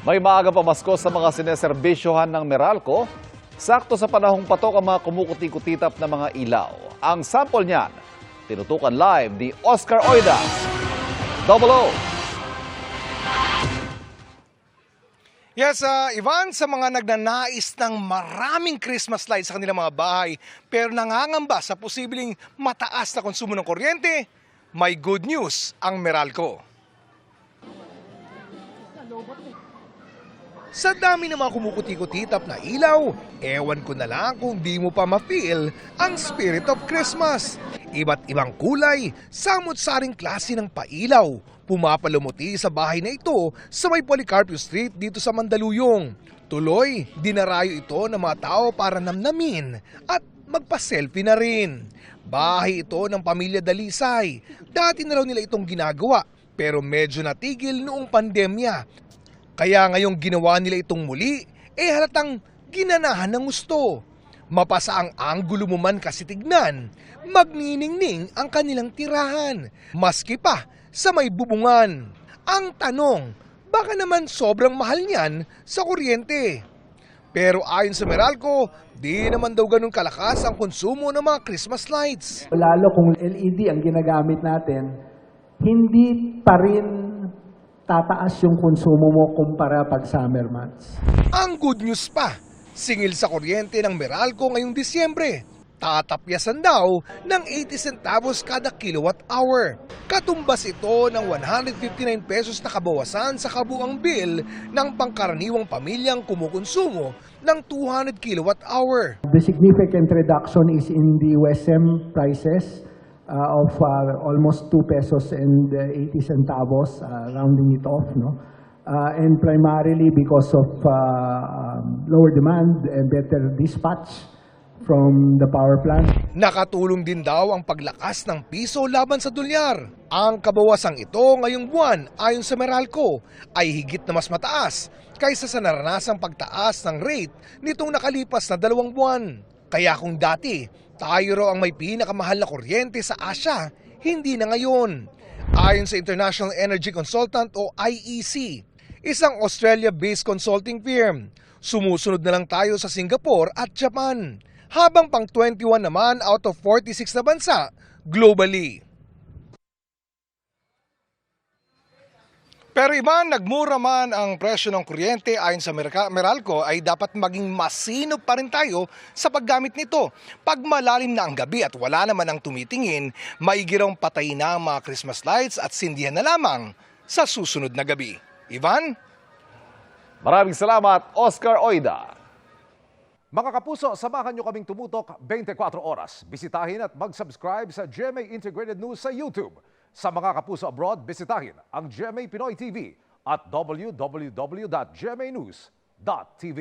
May maaga pamasko sa mga sineserbisyohan ng Meralco. Sakto sa panahong patok ang mga kumukuti-kutitap na mga ilaw. Ang sample niyan, tinutukan live ni Oscar Oida. Double O. Yes, Ivan, sa mga nagnanais ng maraming Christmas lights sa kanilang mga bahay pero nangangamba sa posibleng mataas na konsumo ng kuryente, may good news ang Meralco. Sa dami ng mga kumukuti-kutitap na ilaw, ewan ko na lang kung di mo pa ma-feel ang spirit of Christmas. Iba't ibang kulay, samot-saring klase ng pailaw, pumapalumuti sa bahay na ito sa may Policarpio Street dito sa Mandaluyong. Tuloy, dinarayo ito ng mga tao para namnamin at magpa-selfie na rin. Bahay ito ng pamilya Dalisay. Dati na raw nila itong ginagawa pero medyo natigil noong pandemya. Kaya ngayong ginawa nila itong muli, halatang ginanahan ng gusto. Mapasa ang anggulo mo man kasi tignan, magniningning ang kanilang tirahan, maski pa sa may bubungan. Ang tanong, baka naman sobrang mahal niyan sa kuryente. Pero ayon sa Meralco, di naman daw ganun kalakas ang konsumo ng mga Christmas lights. Lalo kung LED ang ginagamit natin, hindi pa rin tataas yung konsumo mo kumpara pag summer months. Ang good news pa, singil sa kuryente ng Meralco ngayong Disyembre. Tatapyasan daw ng 80 centavos kada kilowatt hour. Katumbas ito ng 159 pesos na kabawasan sa kabuang bill ng pangkaraniwang pamilyang kumukonsumo ng 200 kilowatt hour. The significant reduction is in the USM prices of almost 2 pesos and 80 centavos, rounding it off, no? And primarily because of lower demand and better dispatch from the power plant. Nakatulong din daw ang paglakas ng piso laban sa dolyar. Ang kabawasang ito ngayong buwan ayon sa Meralco ay higit na mas mataas kaysa sa naranasang pagtaas ng rate nitong nakalipas na 2 buwan. Kaya kung dati, tayo raw ang may pinakamahal na kuryente sa Asia, hindi na ngayon. Ayon sa International Energy Consultant o IEC, isang Australia-based consulting firm, sumusunod na lang tayo sa Singapore at Japan, habang pang 21 naman out of 46 na bansa globally. Pero iba, nagmura man ang presyo ng kuryente ayon sa Meralco ay dapat maging masinop pa rin tayo sa paggamit nito. Pag malalim na ang gabi at wala naman ang tumitingin, maigirong patay na ang mga Christmas lights at sindihan na lamang sa susunod na gabi. Ivan? Maraming salamat, Oscar Oida. Mga kapuso, samahan nyo kaming tumutok 24 oras. Bisitahin at mag-subscribe sa GMA Integrated News sa YouTube. Sa mga kapuso abroad, bisitahin ang GMA Pinoy TV at www.gmanews.tv.